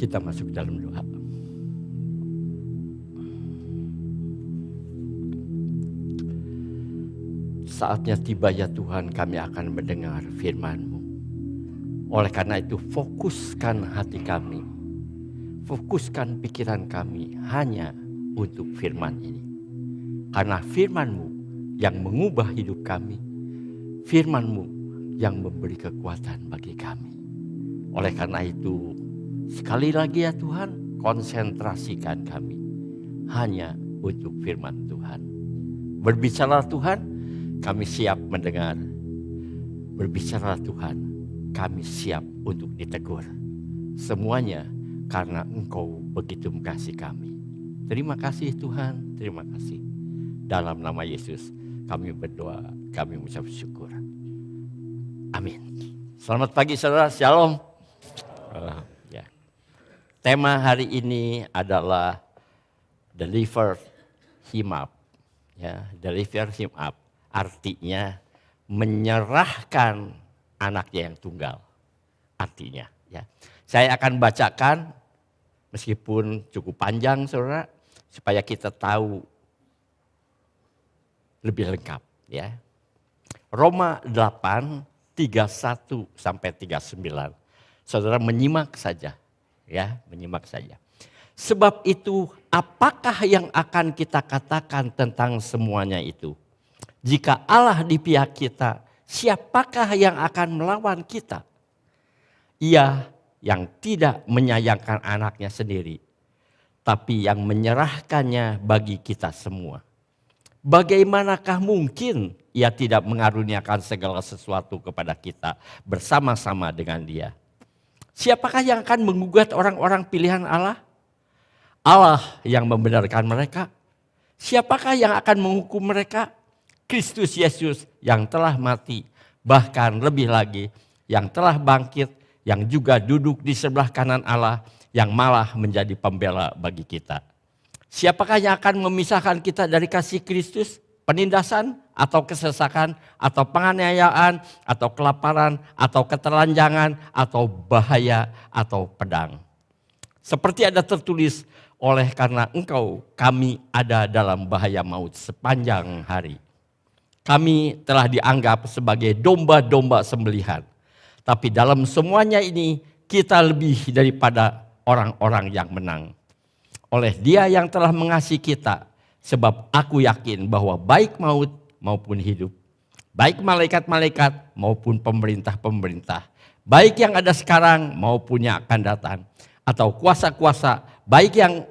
Kita masuk dalam doa. Saatnya tiba ya Tuhan, kami akan mendengar firman-Mu. Oleh karena itu fokuskan hati kami, fokuskan pikiran kami hanya untuk firman ini. Karena firman-Mu yang mengubah hidup kami, firman-Mu yang memberi kekuatan bagi kami. Oleh karena itu, sekali lagi ya Tuhan, konsentrasikan kami hanya untuk firman Tuhan. Berbicara Tuhan, kami siap mendengar. Berbicara Tuhan, kami siap untuk ditegur. Semuanya karena Engkau begitu mengasihi kami. Terima kasih Tuhan, terima kasih. Dalam nama Yesus kami berdoa, kami mengucap syukur. Amin. Selamat pagi saudara, shalom. Ya. Tema hari ini adalah Deliver Him Up. Ya, deliver him up. Artinya menyerahkan anaknya yang tunggal. Artinya ya. Saya akan bacakan meskipun cukup panjang saudara, supaya kita tahu lebih lengkap ya. Roma 8, 31 sampai 39. Saudara menyimak saja ya, menyimak saja. Sebab itu apakah yang akan kita katakan tentang semuanya itu? Jika Allah di pihak kita, siapakah yang akan melawan kita? Ia yang tidak menyayangkan anaknya sendiri, tapi yang menyerahkannya bagi kita semua. Bagaimanakah mungkin ia tidak mengaruniakan segala sesuatu kepada kita bersama-sama dengan Dia? Siapakah yang akan menggugat orang-orang pilihan Allah? Allah yang membenarkan mereka. Siapakah yang akan menghukum mereka? Kristus Yesus yang telah mati, bahkan lebih lagi yang telah bangkit, yang juga duduk di sebelah kanan Allah, yang malah menjadi pembela bagi kita. Siapakah yang akan memisahkan kita dari kasih Kristus? Penindasan atau kesesakan atau penganiayaan atau kelaparan atau ketelanjangan atau bahaya atau pedang. Seperti ada tertulis, oleh karena Engkau kami ada dalam bahaya maut sepanjang hari. Kami telah dianggap sebagai domba-domba sembelihan. Tapi dalam semuanya ini kita lebih daripada orang-orang yang menang. Oleh Dia yang telah mengasihi kita. Sebab aku yakin bahwa baik maut maupun hidup, baik malaikat-malaikat maupun pemerintah-pemerintah, baik yang ada sekarang maupun yang akan datang, atau kuasa-kuasa, baik yang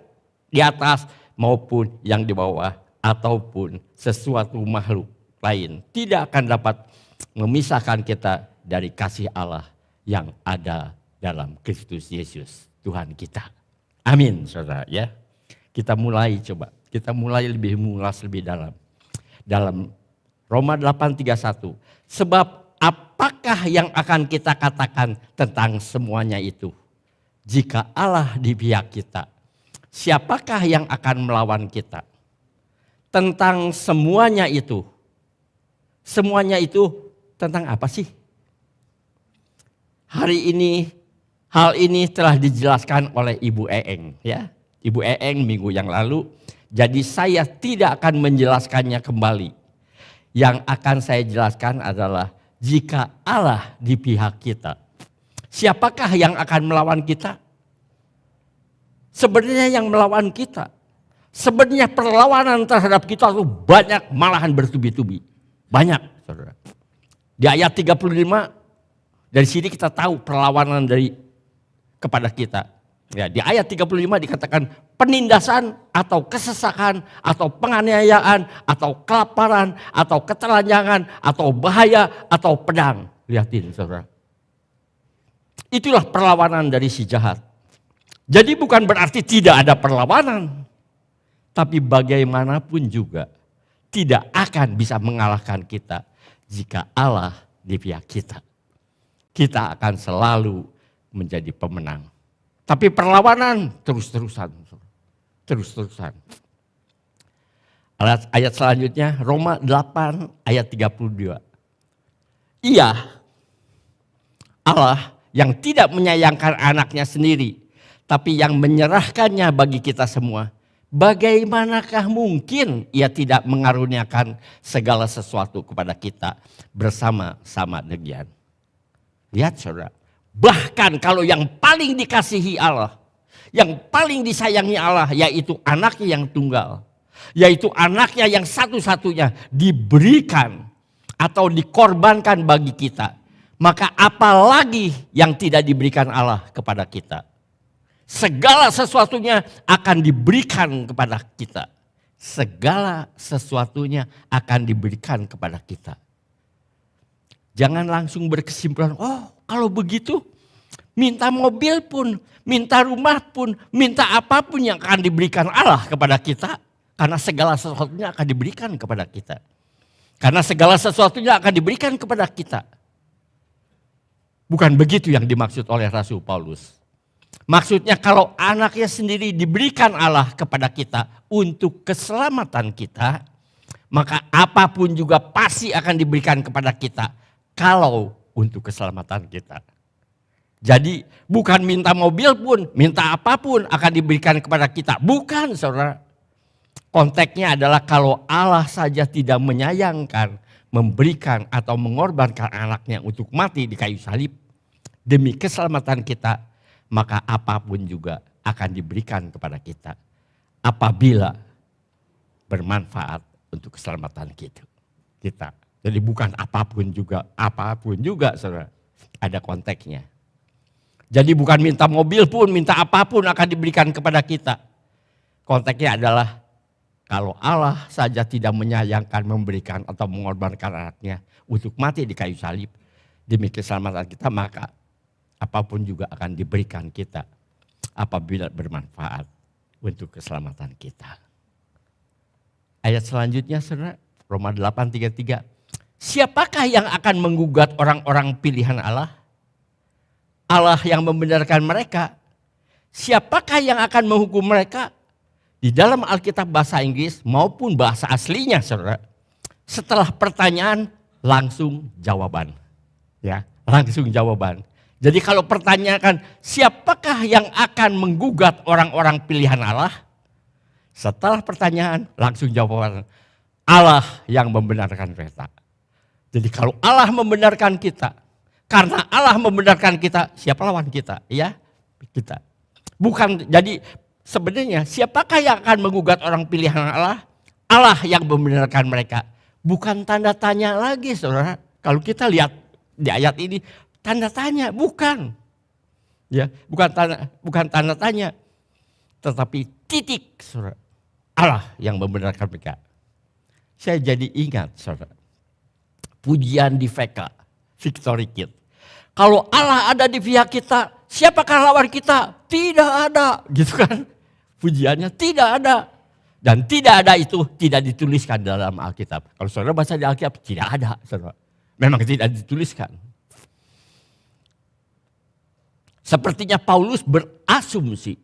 di atas maupun yang di bawah, ataupun sesuatu makhluk lain, tidak akan dapat memisahkan kita dari kasih Allah yang ada dalam Kristus Yesus Tuhan kita. Amin saudara ya. Kita mulai coba. Kita mulai lebih mengulas lebih dalam. Dalam Roma 8:31. Sebab apakah yang akan kita katakan tentang semuanya itu? Jika Allah di pihak kita, siapakah yang akan melawan kita? Tentang semuanya itu. Semuanya itu tentang apa sih? Hari ini, hal ini telah dijelaskan oleh Ibu Eeng ya. Ibu Eeng minggu yang lalu. Jadi saya tidak akan menjelaskannya kembali. Yang akan saya jelaskan adalah jika Allah di pihak kita, siapakah yang akan melawan kita? Sebenarnya yang melawan kita, sebenarnya perlawanan terhadap kita itu banyak, malahan bertubi-tubi. Banyak saudara. Di ayat 35, dari sini kita tahu perlawanan dari kepada kita. Ya, di ayat 35 dikatakan penindasan atau kesesakan atau penganiayaan atau kelaparan atau ketelanjangan atau bahaya atau pedang. Lihatin saudara. Itulah perlawanan dari si jahat. Jadi bukan berarti tidak ada perlawanan. Tapi bagaimanapun juga tidak akan bisa mengalahkan kita jika Allah di pihak kita. Kita akan selalu menjadi pemenang. Tapi perlawanan terus-terusan. Terus-terusan. Ayat selanjutnya Roma 8 ayat 32. Ia Allah yang tidak menyayangkan anaknya sendiri, tapi yang menyerahkannya bagi kita semua, bagaimanakah mungkin ia tidak mengaruniakan segala sesuatu kepada kita bersama-sama demikian. Lihat saudara, bahkan kalau yang paling dikasihi Allah, yang paling disayangi Allah, yaitu anaknya yang tunggal, yaitu anaknya yang satu-satunya diberikan atau dikorbankan bagi kita, maka apalagi yang tidak diberikan Allah kepada kita. Segala sesuatunya akan diberikan kepada kita. Segala sesuatunya akan diberikan kepada kita. Jangan langsung berkesimpulan, oh kalau begitu minta mobil pun, minta rumah pun, minta apapun yang akan diberikan Allah kepada kita. Karena segala sesuatunya akan diberikan kepada kita. Karena segala sesuatunya akan diberikan kepada kita. Bukan begitu yang dimaksud oleh Rasul Paulus. Maksudnya kalau anaknya sendiri diberikan Allah kepada kita untuk keselamatan kita, maka apapun juga pasti akan diberikan kepada kita kalau untuk keselamatan kita. Jadi bukan minta mobil pun, minta apapun akan diberikan kepada kita. Bukan saudara. Konteksnya adalah kalau Allah saja tidak menyayangkan, memberikan atau mengorbankan anaknya untuk mati di kayu salib demi keselamatan kita, maka apapun juga akan diberikan kepada kita apabila bermanfaat untuk keselamatan kita. Jadi bukan apapun juga saudara, ada konteksnya. Jadi bukan minta mobil pun, minta apapun akan diberikan kepada kita. Konteksnya adalah kalau Allah saja tidak menyayangkan, memberikan atau mengorbankan anaknya untuk mati di kayu salib demi keselamatan kita, maka apapun juga akan diberikan kita apabila bermanfaat untuk keselamatan kita. Ayat selanjutnya saudara, Roma 8:33. Siapakah yang akan menggugat orang-orang pilihan Allah? Allah yang membenarkan mereka. Siapakah yang akan menghukum mereka? Di dalam Alkitab bahasa Inggris maupun bahasa aslinya saudara, setelah pertanyaan langsung jawaban. Ya, langsung jawaban. Jadi kalau pertanyaan siapakah yang akan menggugat orang-orang pilihan Allah? Setelah pertanyaan langsung jawaban, Allah yang membenarkan mereka. Jadi kalau Allah membenarkan kita, karena Allah membenarkan kita, siapa lawan kita? Ya, kita. Bukan, jadi sebenarnya siapakah yang akan menggugat orang pilihan Allah? Allah yang membenarkan mereka. Bukan tanda tanya lagi saudara. Kalau kita lihat di ayat ini, tanda tanya, bukan. Ya, bukan tanda tanya. Tetapi titik saudara. Allah yang membenarkan mereka. Saya jadi ingat saudara. Pujian di VK, Victory Kid. Kalau Allah ada di pihak kita, siapakah lawan kita? Tidak ada, gitu kan. Pujiannya tidak ada. Dan tidak ada itu tidak dituliskan dalam Alkitab. Kalau saudara baca di Alkitab, tidak ada. Saudara. Memang tidak dituliskan. Sepertinya Paulus berasumsi.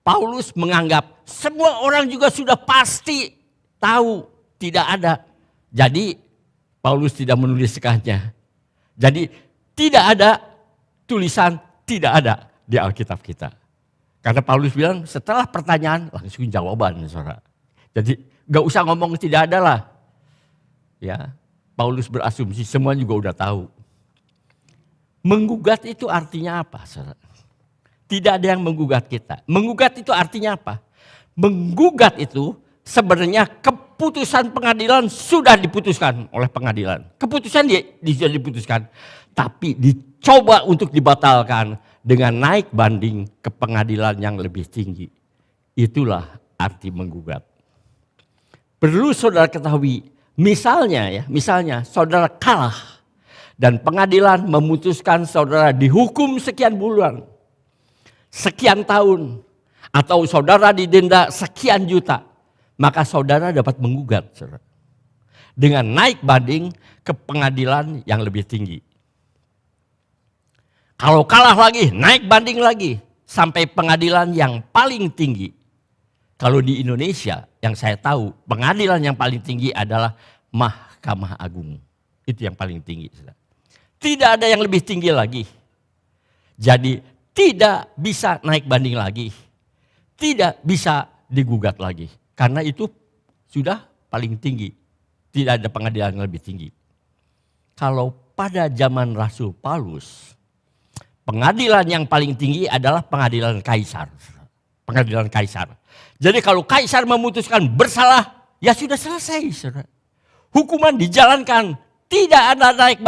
Paulus menganggap semua orang juga sudah pasti tahu tidak ada. Jadi Paulus tidak menuliskannya. Jadi tidak ada tulisan tidak ada di Alkitab kita. Karena Paulus bilang setelah pertanyaan langsung jawaban saudara. Jadi gak usah ngomong tidak ada lah. Ya, Paulus berasumsi semua juga udah tahu. Menggugat itu artinya apa saudara? Tidak ada yang menggugat kita. Menggugat itu artinya apa? Menggugat itu sebenarnya keputusan pengadilan sudah diputuskan oleh pengadilan. Keputusan sudah diputuskan. Tapi dicoba untuk dibatalkan dengan naik banding ke pengadilan yang lebih tinggi. Itulah arti menggugat. Perlu saudara ketahui, misalnya saudara kalah dan pengadilan memutuskan saudara dihukum sekian bulan, sekian tahun, atau saudara didenda sekian juta, maka saudara dapat menggugat saudara, dengan naik banding ke pengadilan yang lebih tinggi. Kalau kalah lagi, naik banding lagi sampai pengadilan yang paling tinggi. Kalau di Indonesia yang saya tahu, pengadilan yang paling tinggi adalah Mahkamah Agung. Itu yang paling tinggi. Tidak ada yang lebih tinggi lagi. Jadi tidak bisa naik banding lagi. Tidak bisa digugat lagi. Karena itu sudah paling tinggi. Tidak ada pengadilan yang lebih tinggi. Kalau pada zaman Rasul Paulus, pengadilan yang paling tinggi adalah pengadilan Kaisar. Pengadilan Kaisar. Jadi kalau Kaisar memutuskan bersalah, ya sudah selesai. Saudara. Hukuman dijalankan. Tidak ada naik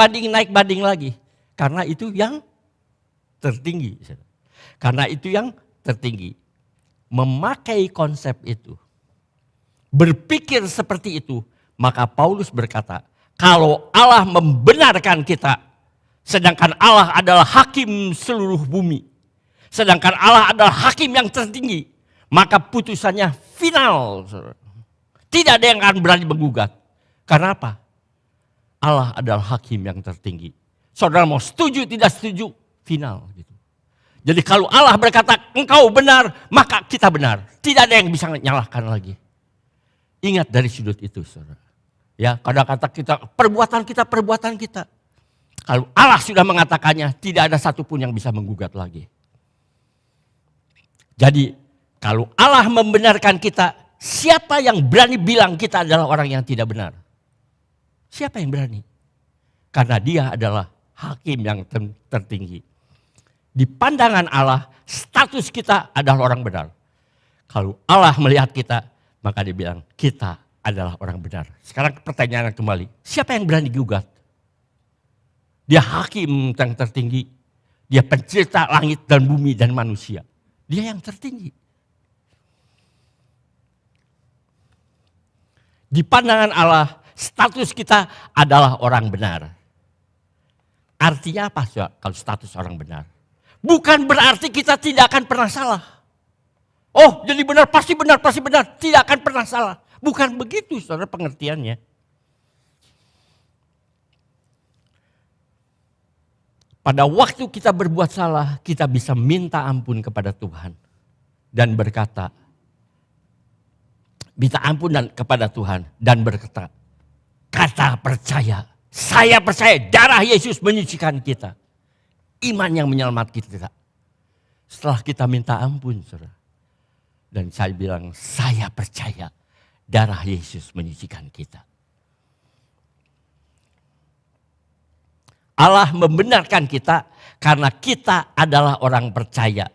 banding lagi. Karena itu yang tertinggi. Saudara. Karena itu yang tertinggi. Memakai konsep itu. Berpikir seperti itu. Maka Paulus berkata, kalau Allah membenarkan kita, sedangkan Allah adalah hakim seluruh bumi, sedangkan Allah adalah hakim yang tertinggi, maka putusannya final. Tidak ada yang akan berani menggugat. Karena apa? Allah adalah hakim yang tertinggi. Saudara mau setuju tidak setuju, final. Gitu. Jadi kalau Allah berkata engkau benar, maka kita benar. Tidak ada yang bisa menyalahkan lagi. Ingat dari sudut itu, saudara. Ya, kata-kata kita, perbuatan kita. Kalau Allah sudah mengatakannya, tidak ada satupun yang bisa menggugat lagi. Jadi, kalau Allah membenarkan kita, siapa yang berani bilang kita adalah orang yang tidak benar? Siapa yang berani? Karena dia adalah hakim yang tertinggi. Di pandangan Allah, status kita adalah orang benar. Kalau Allah melihat kita, maka dia bilang kita adalah orang benar. Sekarang pertanyaan kembali, siapa yang berani gugat? Dia hakim yang tertinggi. Dia pencipta langit dan bumi dan manusia. Dia yang tertinggi. Di pandangan Allah, status kita adalah orang benar. Artinya apa kalau status orang benar? Bukan berarti kita tidak akan pernah salah. Oh, jadi benar, pasti benar, tidak akan pernah salah. Bukan begitu, saudara, pengertiannya. Pada waktu kita berbuat salah, kita bisa minta ampun kepada Tuhan. Dan berkata, minta ampun kepada Tuhan. Dan berkata, kata percaya, saya percaya darah Yesus menyucikan kita. Iman yang menyelamatkan kita. Setelah kita minta ampun, saudara. Dan saya bilang, saya percaya darah Yesus menyucikan kita. Allah membenarkan kita karena kita adalah orang percaya.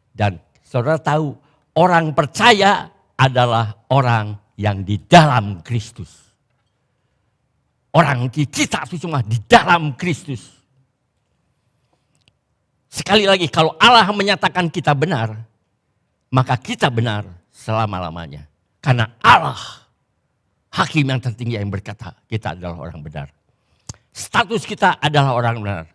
Dan saudara tahu, orang percaya adalah orang yang di dalam Kristus. Orang kita itu cuma di dalam Kristus. Sekali lagi, kalau Allah menyatakan kita benar, maka kita benar selama-lamanya. Karena Allah, hakim yang tertinggi yang berkata, kita adalah orang benar. Status kita adalah orang benar.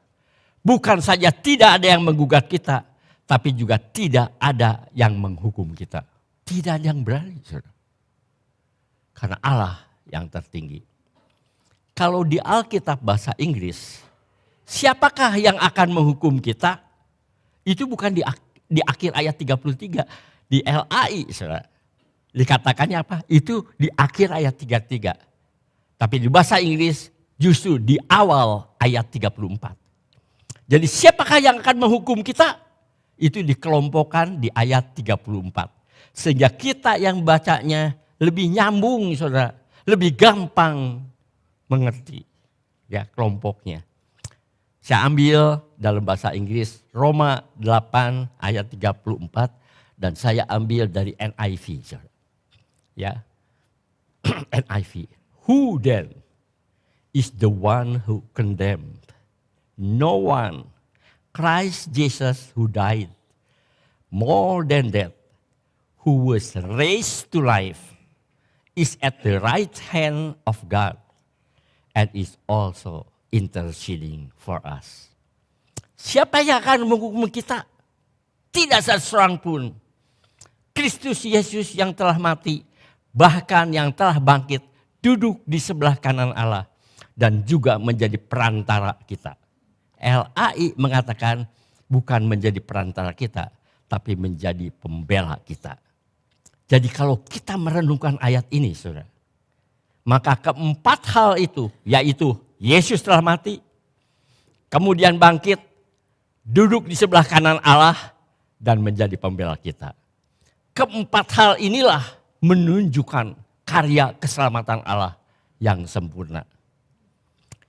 Bukan saja tidak ada yang menggugat kita, tapi juga tidak ada yang menghukum kita. Tidak ada yang berani, saudara. Karena Allah yang tertinggi. Kalau di Alkitab bahasa Inggris, siapakah yang akan menghukum kita? Itu bukan di akhir ayat 33, di LAI, saudara. Dikatakannya apa? Itu di akhir ayat 33. Tapi di bahasa Inggris justru di awal ayat 34. Jadi siapakah yang akan menghukum kita? Itu dikelompokkan di ayat 34. Sehingga kita yang bacanya lebih nyambung, saudara. Lebih gampang mengerti ya kelompoknya. Saya ambil dalam bahasa Inggris Roma 8 ayat 34 dan saya ambil dari NIV, saudara. Ya, NIV. Who then is the one who condemned? No one. Christ Jesus who died. More than that, who was raised to life, is at the right hand of God and is also interceding for us. Siapa yang akan menghukum kita? Tidak seorang pun. Kristus Yesus yang telah mati, bahkan yang telah bangkit, duduk di sebelah kanan Allah dan juga menjadi perantara kita. LAI mengatakan bukan menjadi perantara kita, tapi menjadi pembela kita. Jadi kalau kita merenungkan ayat ini, saudara, maka keempat hal itu, yaitu Yesus telah mati, kemudian bangkit, duduk di sebelah kanan Allah, dan menjadi pembela kita. Keempat hal inilah menunjukkan karya keselamatan Allah yang sempurna.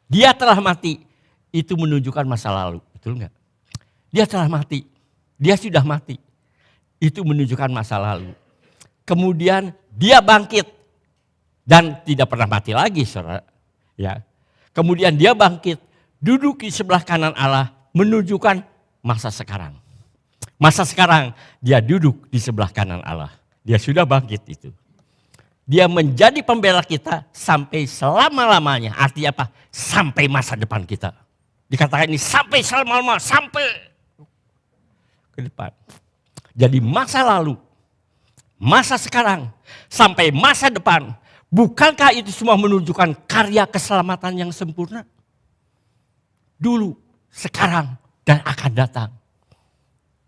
Dia telah mati, itu menunjukkan masa lalu, betul enggak? Dia telah mati, dia sudah mati, itu menunjukkan masa lalu. Kemudian dia bangkit dan tidak pernah mati lagi, saudara. Ya. Kemudian dia bangkit, duduk di sebelah kanan Allah, menunjukkan masa sekarang. Masa sekarang dia duduk di sebelah kanan Allah. Dia sudah bangkit itu. Dia menjadi pembela kita sampai selama-lamanya. Artinya apa? Sampai masa depan kita. Dikatakan ini sampai selama-lamanya, sampai ke depan. Jadi masa lalu, masa sekarang, sampai masa depan. Bukankah itu semua menunjukkan karya keselamatan yang sempurna? Dulu, sekarang, dan akan datang.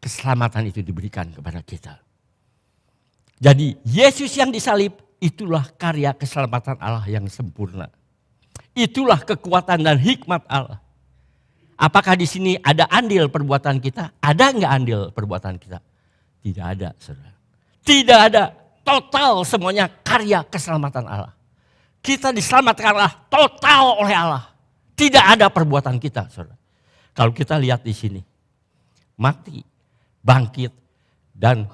Keselamatan itu diberikan kepada kita. Jadi Yesus yang disalib, itulah karya keselamatan Allah yang sempurna. Itulah kekuatan dan hikmat Allah. Apakah di sini ada andil perbuatan kita? Ada enggak andil perbuatan kita? Tidak ada, saudara. Tidak ada. Total semuanya karya keselamatan Allah. Kita diselamatkan Allah total oleh Allah. Tidak ada perbuatan kita, saudara. Kalau kita lihat di sini, mati, bangkit, dan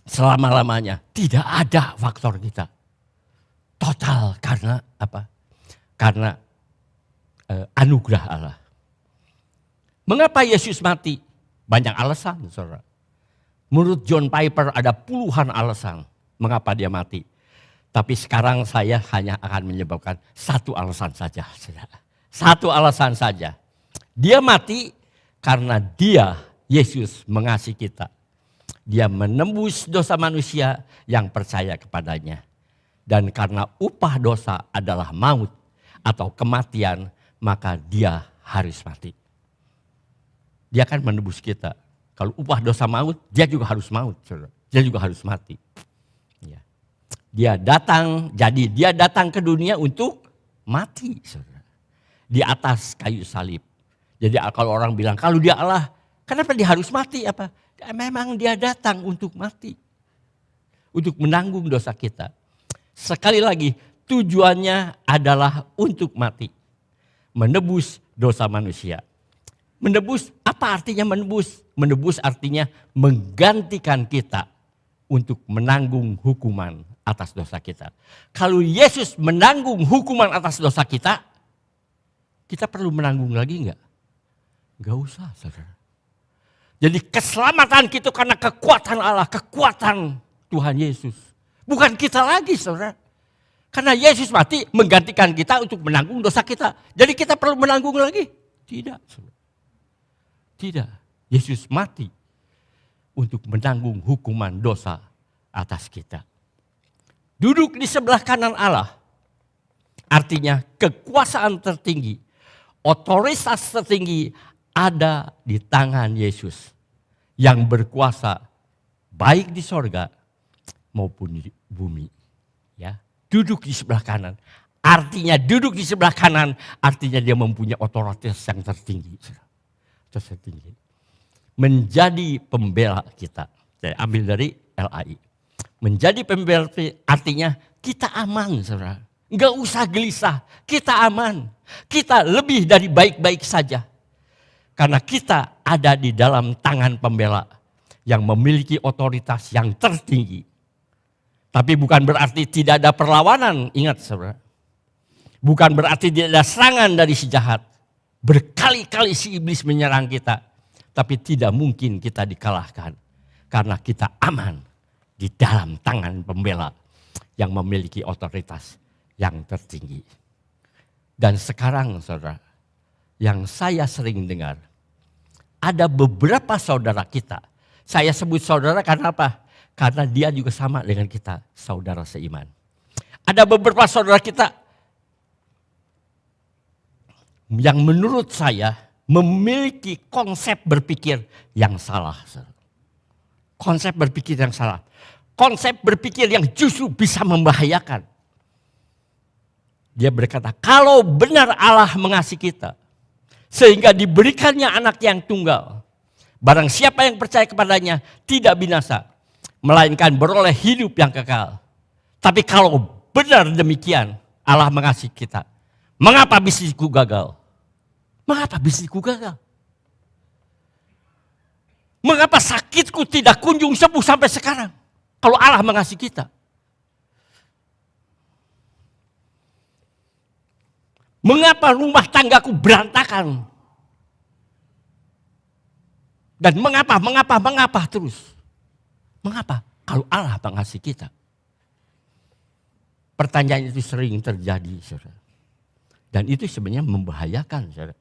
selama-lamanya tidak ada faktor kita. Total karena apa? Karena anugerah Allah. Mengapa Yesus mati? Banyak alasan, saudara. Menurut John Piper ada puluhan alasan mengapa dia mati. Tapi sekarang saya hanya akan menyebabkan satu alasan saja, saudara. Satu alasan saja. Dia mati karena dia, Yesus, mengasihi kita. Dia menembus dosa manusia yang percaya kepadanya. Dan karena upah dosa adalah maut atau kematian, maka dia harus mati. Dia akan menebus kita. Kalau upah dosa maut, dia juga harus maut, saudara. Dia juga harus mati. Ya. Dia datang ke dunia untuk mati, saudara. Di atas kayu salib. Jadi kalau orang bilang, kalau dia Allah, kenapa dia harus mati? Apa? Memang dia datang untuk mati. Untuk menanggung dosa kita. Sekali lagi, tujuannya adalah untuk mati. Menebus dosa manusia. Menebus, apa artinya menebus? Menebus artinya menggantikan kita untuk menanggung hukuman atas dosa kita. Kalau Yesus menanggung hukuman atas dosa kita perlu menanggung lagi enggak? Enggak usah, saudara. Jadi keselamatan kita karena kekuatan Allah, kekuatan Tuhan Yesus. Bukan kita lagi, saudara. Karena Yesus mati menggantikan kita untuk menanggung dosa kita. Jadi kita perlu menanggung lagi? Tidak, saudara. Tidak. Yesus mati untuk menanggung hukuman dosa atas kita. Duduk di sebelah kanan Allah. Artinya kekuasaan tertinggi, otoritas tertinggi ada di tangan Yesus yang berkuasa baik di sorga maupun di bumi. Ya, duduk di sebelah kanan. Artinya duduk di sebelah kanan artinya dia mempunyai otoritas yang tertinggi. Tertinggi. Menjadi pembela kita. Saya ambil dari LAI. Menjadi pembela artinya kita aman, saudara. Enggak usah gelisah, kita aman. Kita lebih dari baik-baik saja. Karena kita ada di dalam tangan pembela yang memiliki otoritas yang tertinggi. Tapi bukan berarti tidak ada perlawanan, ingat saudara. Bukan berarti tidak ada serangan dari si jahat. Berkali-kali si iblis menyerang kita. Tapi tidak mungkin kita dikalahkan. Karena kita aman di dalam tangan pembela yang memiliki otoritas yang tertinggi. Dan sekarang saudara, yang saya sering dengar, ada beberapa saudara kita. Saya sebut saudara karena apa? Karena dia juga sama dengan kita, saudara seiman. Ada beberapa saudara kita yang menurut saya memiliki konsep berpikir yang salah. Konsep berpikir yang salah. Konsep berpikir yang justru bisa membahayakan. Dia berkata, kalau benar Allah mengasihi kita, sehingga diberikannya anak yang tunggal, Barang siapa yang percaya kepadanya tidak binasa, melainkan beroleh hidup yang kekal. Tapi kalau benar demikian, Allah mengasihi kita. Mengapa bisnisku gagal? Mengapa bisnisku gagal? Mengapa sakitku tidak kunjung sembuh sampai sekarang? Kalau Allah mengasihi kita. Mengapa rumah tanggaku berantakan? Dan mengapa terus? Mengapa? Kalau Allah mengasihi kita. Pertanyaan itu sering terjadi, saudara. Dan itu sebenarnya membahayakan, saudara.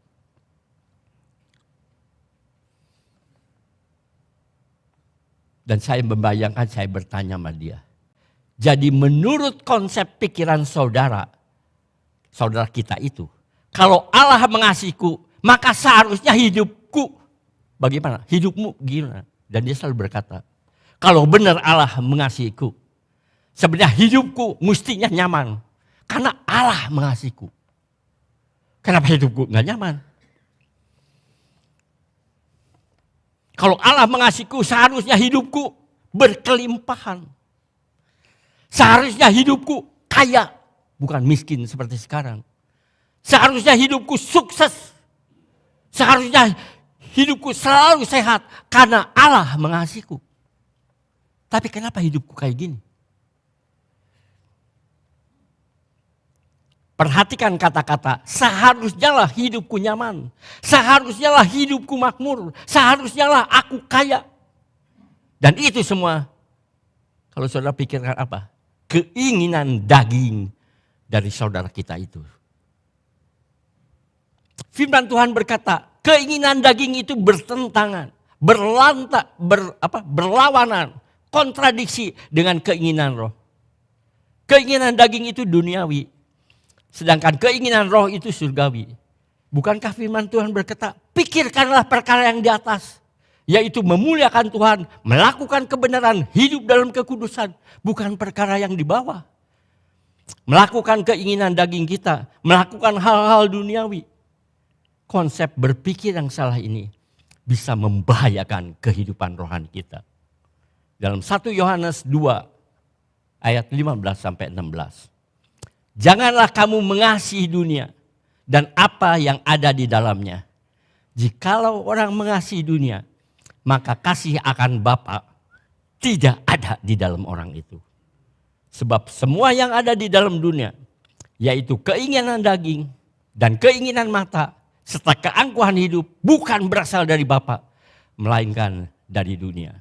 Dan saya membayangkan, saya bertanya sama dia. Jadi menurut konsep pikiran saudara kita itu, kalau Allah mengasihiku, maka seharusnya hidupku bagaimana? Hidupmu gimana? Dan dia selalu berkata, kalau benar Allah mengasihiku, sebenarnya hidupku mestinya nyaman. Karena Allah mengasihiku. Kenapa hidupku nggak nyaman? Kalau Allah mengasihiku, seharusnya hidupku berkelimpahan. Seharusnya hidupku kaya, bukan miskin seperti sekarang. Seharusnya hidupku sukses. Seharusnya hidupku selalu sehat karena Allah mengasihiku. Tapi kenapa hidupku kayak gini? Perhatikan kata-kata, seharusnya lah hidupku nyaman. Seharusnya lah hidupku makmur. Seharusnya lah aku kaya. Dan itu semua, kalau saudara pikirkan apa? Keinginan daging dari saudara kita itu. Firman Tuhan berkata, keinginan daging itu bertentangan, berlawanan, kontradiksi dengan keinginan roh. Keinginan daging itu duniawi. Sedangkan keinginan roh itu surgawi. Bukankah firman Tuhan berkata, pikirkanlah perkara yang di atas. Yaitu memuliakan Tuhan, melakukan kebenaran, hidup dalam kekudusan. Bukan perkara yang di bawah. Melakukan keinginan daging kita, melakukan hal-hal duniawi. Konsep berpikir yang salah ini bisa membahayakan kehidupan rohani kita. Dalam 1 Yohanes 2 ayat 15-16. Janganlah kamu mengasihi dunia dan apa yang ada di dalamnya. Jikalau orang mengasihi dunia, maka kasih akan Bapa tidak ada di dalam orang itu. Sebab semua yang ada di dalam dunia, yaitu keinginan daging dan keinginan mata, serta keangkuhan hidup, bukan berasal dari Bapa, melainkan dari dunia.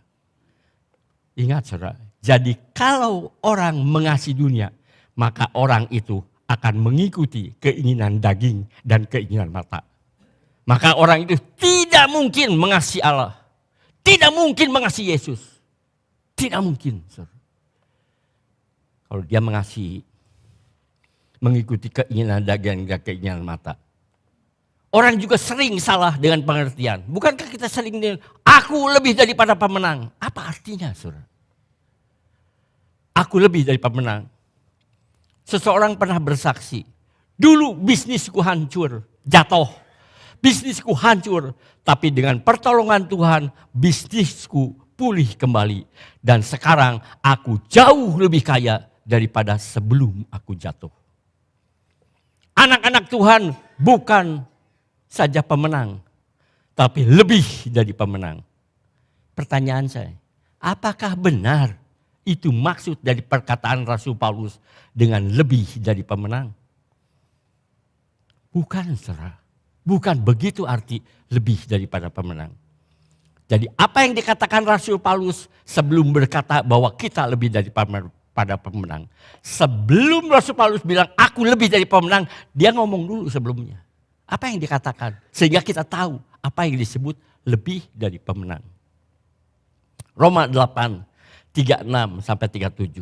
Ingat saudara, jadi kalau orang mengasihi dunia, maka orang itu akan mengikuti keinginan daging dan keinginan mata. Maka orang itu tidak mungkin mengasihi Allah. Tidak mungkin mengasihi Yesus. Tidak mungkin. Kalau dia mengikuti keinginan daging dan keinginan mata. Orang juga sering salah dengan pengertian. Bukankah kita sering dengan, aku lebih daripada pemenang. Apa artinya, saudara? Aku lebih dari pemenang. Seseorang pernah bersaksi, dulu bisnisku hancur, jatuh. Bisnisku hancur, tapi dengan pertolongan Tuhan, bisnisku pulih kembali. Dan sekarang aku jauh lebih kaya daripada sebelum aku jatuh. Anak-anak Tuhan bukan saja pemenang, tapi lebih dari pemenang. Pertanyaan saya, apakah benar itu maksud dari perkataan Rasul Paulus dengan lebih dari pemenang? Bukan, saudara. Bukan begitu arti lebih daripada pemenang. Jadi apa yang dikatakan Rasul Paulus sebelum berkata bahwa kita lebih daripada pemenang. Sebelum Rasul Paulus bilang aku lebih dari pemenang, dia ngomong dulu sebelumnya. Apa yang dikatakan? Sehingga kita tahu apa yang disebut lebih dari pemenang. Roma 8. 36-37.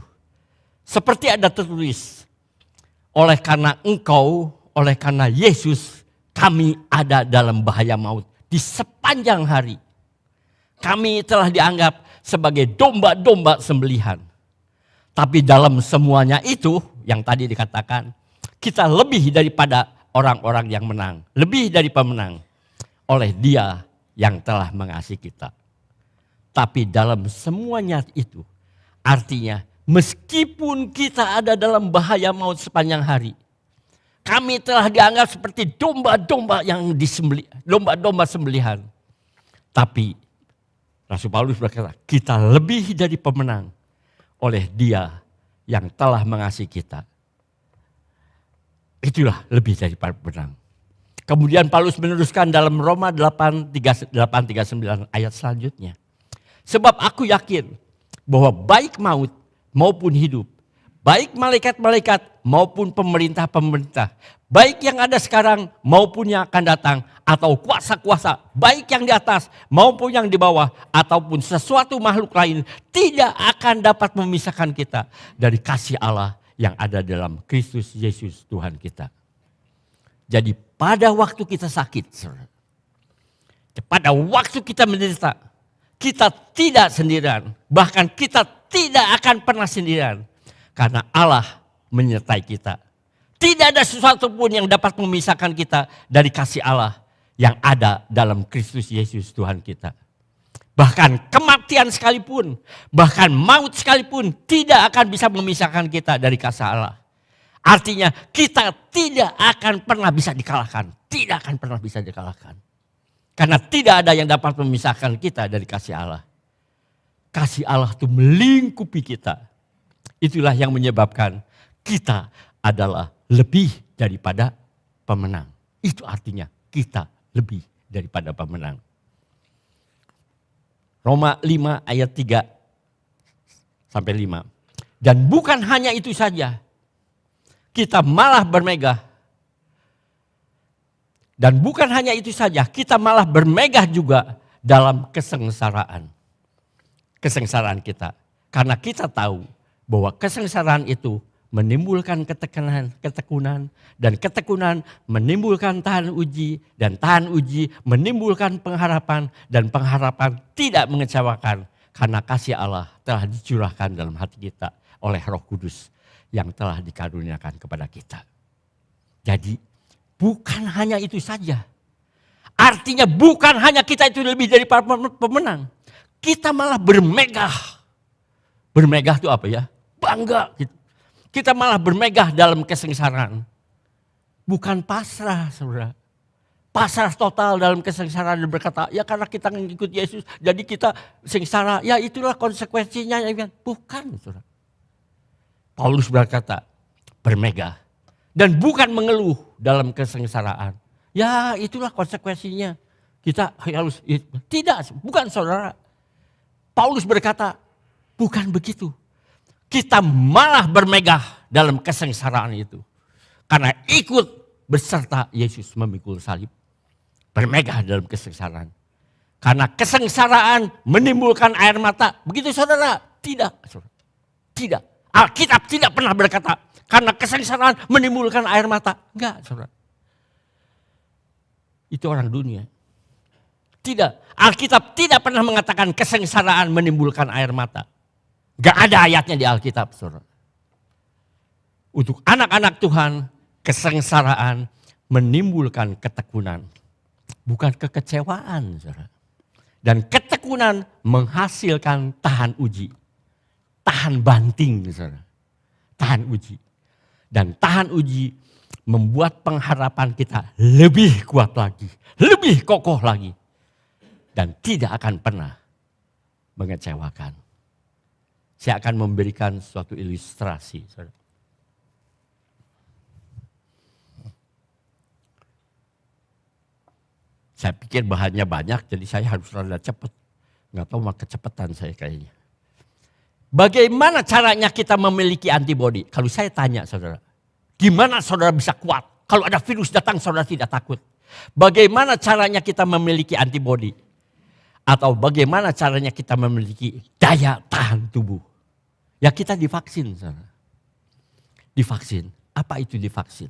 Seperti ada tertulis, oleh karena Yesus, kami ada dalam bahaya maut di sepanjang hari. Kami telah dianggap sebagai domba-domba sembelihan. Tapi dalam semuanya itu, yang tadi dikatakan, kita lebih daripada orang-orang yang menang. Lebih dari pemenang. Oleh Dia yang telah mengasihi kita. Tapi dalam semuanya itu, artinya meskipun kita ada dalam bahaya maut sepanjang hari, kami telah dianggap seperti domba-domba yang disembelih, domba-domba sembelihan. Tapi Rasul Paulus berkata, kita lebih dari pemenang oleh Dia yang telah mengasihi kita. Itulah lebih dari pemenang. Kemudian Paulus meneruskan dalam Roma 8:39 ayat selanjutnya. Sebab aku yakin bahwa baik maut maupun hidup, baik malaikat-malaikat maupun pemerintah-pemerintah, baik yang ada sekarang maupun yang akan datang, atau kuasa-kuasa, baik yang di atas maupun yang di bawah, ataupun sesuatu makhluk lain, tidak akan dapat memisahkan kita dari kasih Allah yang ada dalam Kristus Yesus Tuhan kita. Jadi pada waktu kita sakit, pada waktu kita menderita, kita tidak sendirian. Bahkan kita tidak akan pernah sendirian. Karena Allah menyertai kita. Tidak ada sesuatu pun yang dapat memisahkan kita dari kasih Allah yang ada dalam Kristus Yesus Tuhan kita. Bahkan kematian sekalipun, bahkan maut sekalipun tidak akan bisa memisahkan kita dari kasih Allah. Artinya kita tidak akan pernah bisa dikalahkan. Tidak akan pernah bisa dikalahkan. Karena tidak ada yang dapat memisahkan kita dari kasih Allah. Kasih Allah itu melingkupi kita. Itulah yang menyebabkan kita adalah lebih daripada pemenang. Itu artinya kita lebih daripada pemenang. Roma 5 ayat 3 sampai 5. Dan bukan hanya itu saja. Kita malah bermegah. Dan bukan hanya itu saja, kita malah bermegah juga dalam kesengsaraan. Kesengsaraan kita. Karena kita tahu bahwa kesengsaraan itu menimbulkan ketekunan, dan ketekunan menimbulkan tahan uji, dan tahan uji menimbulkan pengharapan, dan pengharapan tidak mengecewakan karena kasih Allah telah dicurahkan dalam hati kita oleh Roh Kudus yang telah dikaruniakan kepada kita. Jadi bukan hanya itu saja. Artinya bukan hanya kita itu lebih dari para pemenang. Kita malah bermegah. Bermegah itu apa ya? Bangga. Kita malah bermegah dalam kesengsaraan. Bukan pasrah, saudara. Pasrah total dalam kesengsaraan dan berkata, ya karena kita mengikut Yesus, jadi kita sengsara. Ya itulah konsekuensinya. Bukan, saudara. Paulus berkata, bermegah. Dan bukan mengeluh dalam kesengsaraan. Ya itulah konsekuensinya. Kita harus, tidak, bukan saudara. Paulus berkata, bukan begitu. Kita malah bermegah dalam kesengsaraan itu. Karena ikut beserta Yesus memikul salib. Bermegah dalam kesengsaraan. Karena kesengsaraan menimbulkan air mata. Begitu saudara? Tidak, saudara. Tidak. Alkitab tidak pernah berkata, karena kesengsaraan menimbulkan air mata. Enggak, saudara. Itu orang dunia. Tidak, Alkitab tidak pernah mengatakan kesengsaraan menimbulkan air mata. Enggak ada ayatnya di Alkitab, saudara. Untuk anak-anak Tuhan, kesengsaraan menimbulkan ketekunan. Bukan kekecewaan, saudara. Dan ketekunan menghasilkan tahan uji. Tahan banting, saudara. Tahan uji. Dan tahan uji membuat pengharapan kita lebih kuat lagi. Lebih kokoh lagi. Dan tidak akan pernah mengecewakan. Saya akan memberikan suatu ilustrasi, saudara. Saya pikir bahannya banyak, jadi saya harus rada cepat. Nggak tahu mah kecepatan saya kayaknya. Bagaimana caranya kita memiliki antibodi? Kalau saya tanya saudara, gimana saudara bisa kuat? Kalau ada virus datang saudara tidak takut. Bagaimana caranya kita memiliki antibodi? Atau bagaimana caranya kita memiliki daya tahan tubuh? Ya kita divaksin saudara. Divaksin. Apa itu divaksin?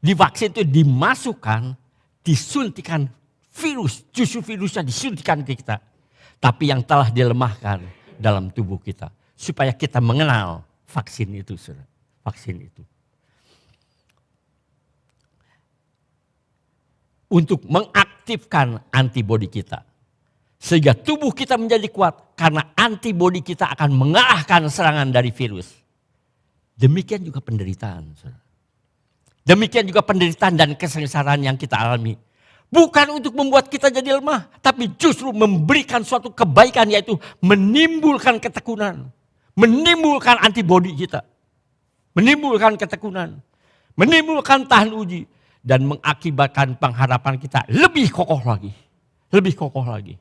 Divaksin itu dimasukkan, disuntikan virus. Justru virusnya disuntikan ke kita. Tapi yang telah dilemahkan dalam tubuh kita. Supaya kita mengenal vaksin itu. Saudara. Vaksin itu. Untuk mengaktifkan antibodi kita. Sehingga tubuh kita menjadi kuat karena antibodi kita akan mengalahkan serangan dari virus. Demikian juga penderitaan. Demikian juga penderitaan dan kesengsaraan yang kita alami. Bukan untuk membuat kita jadi lemah, tapi justru memberikan suatu kebaikan, yaitu menimbulkan ketekunan. Menimbulkan antibodi kita. Menimbulkan ketekunan. Menimbulkan tahan uji. Dan mengakibatkan pengharapan kita lebih kokoh lagi. Lebih kokoh lagi.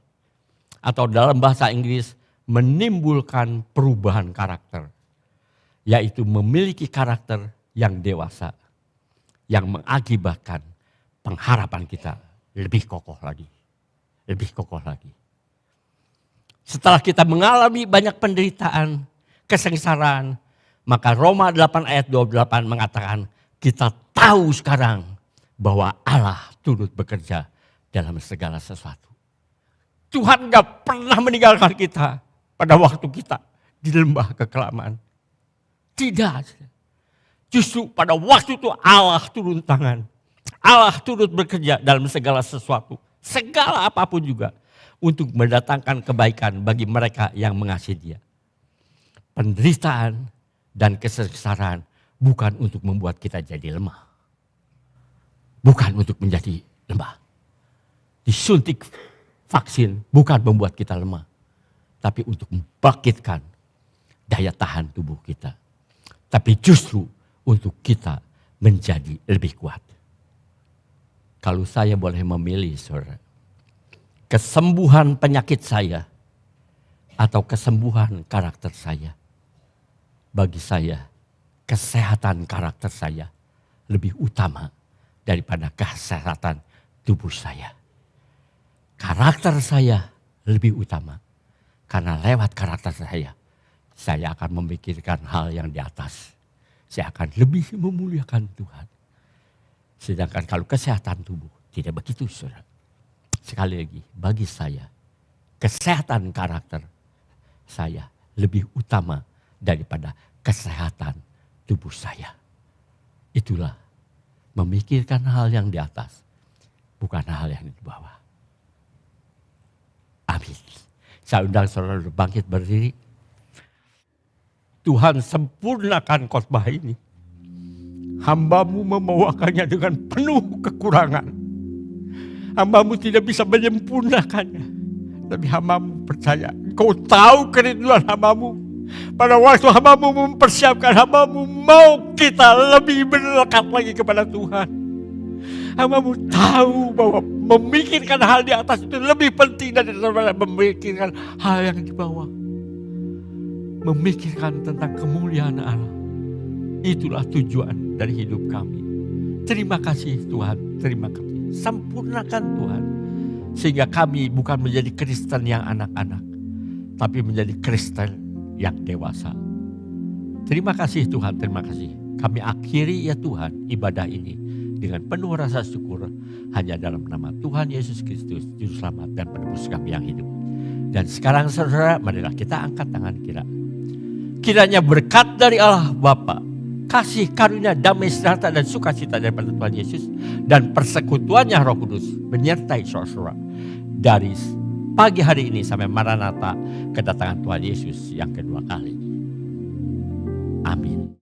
Atau dalam bahasa Inggris, menimbulkan perubahan karakter. Yaitu memiliki karakter yang dewasa. Yang mengakibatkan pengharapan kita lebih kokoh lagi. Lebih kokoh lagi. Setelah kita mengalami banyak penderitaan, kesengsaraan, maka Roma 8 ayat 28 mengatakan, kita tahu sekarang bahwa Allah turut bekerja dalam segala sesuatu. Tuhan gak pernah meninggalkan kita pada waktu kita di lembah kekelaman. Tidak. Justru pada waktu itu Allah turun tangan. Allah turut bekerja dalam segala sesuatu. Segala apapun juga. Untuk mendatangkan kebaikan bagi mereka yang mengasihi Dia. Penderitaan dan kesengsaraan bukan untuk membuat kita jadi lemah. Bukan untuk menjadi lemah. Disuntik vaksin bukan membuat kita lemah. Tapi untuk membangkitkan daya tahan tubuh kita. Tapi justru untuk kita menjadi lebih kuat. Kalau saya boleh memilih, saudara, kesembuhan penyakit saya atau kesembuhan karakter saya, bagi saya kesehatan karakter saya lebih utama daripada kesehatan tubuh saya. Karakter saya lebih utama karena lewat karakter saya akan memikirkan hal yang di atas. Saya akan lebih memuliakan Tuhan. Sedangkan kalau kesehatan tubuh tidak begitu, saudara. Sekali lagi, bagi saya kesehatan karakter saya lebih utama daripada kesehatan tubuh saya. Itulah memikirkan hal yang di atas, bukan hal yang di bawah. Amin. Saya undang saudara bangkit berdiri. Tuhan sempurnakan khotbah ini. Hamba-Mu membawakannya dengan penuh kekurangan. Hamba-Mu tidak bisa menyempurnakannya. Tapi hamba-Mu percaya. Kau tahu kerinduan hamba-Mu. Pada waktu hamba-Mu mempersiapkan, hamba-Mu mau kita lebih mendekat lagi kepada Tuhan. Hamba-Mu tahu bahwa memikirkan hal di atas itu lebih penting daripada memikirkan hal yang di bawah. Memikirkan tentang kemuliaan Allah. Itulah tujuan dari hidup kami. Terima kasih Tuhan, terima kasih. Sempurnakan Tuhan. Sehingga kami bukan menjadi Kristen yang anak-anak. Tapi menjadi Kristen yang dewasa. Terima kasih Tuhan, terima kasih. Kami akhiri ya Tuhan ibadah ini dengan penuh rasa syukur. Hanya dalam nama Tuhan Yesus Kristus, Juru Selamat dan Penebus kami yang hidup. Dan sekarang saudara, marilah kita angkat tangan kita. Kiranya berkat dari Allah Bapa, kasih karunia damai sejahtera dan sukacita daripada Tuhan Yesus dan persekutuannya Roh Kudus menyertai saudara dari pagi hari ini sampai Maranatha kedatangan Tuhan Yesus yang kedua kali. Amin.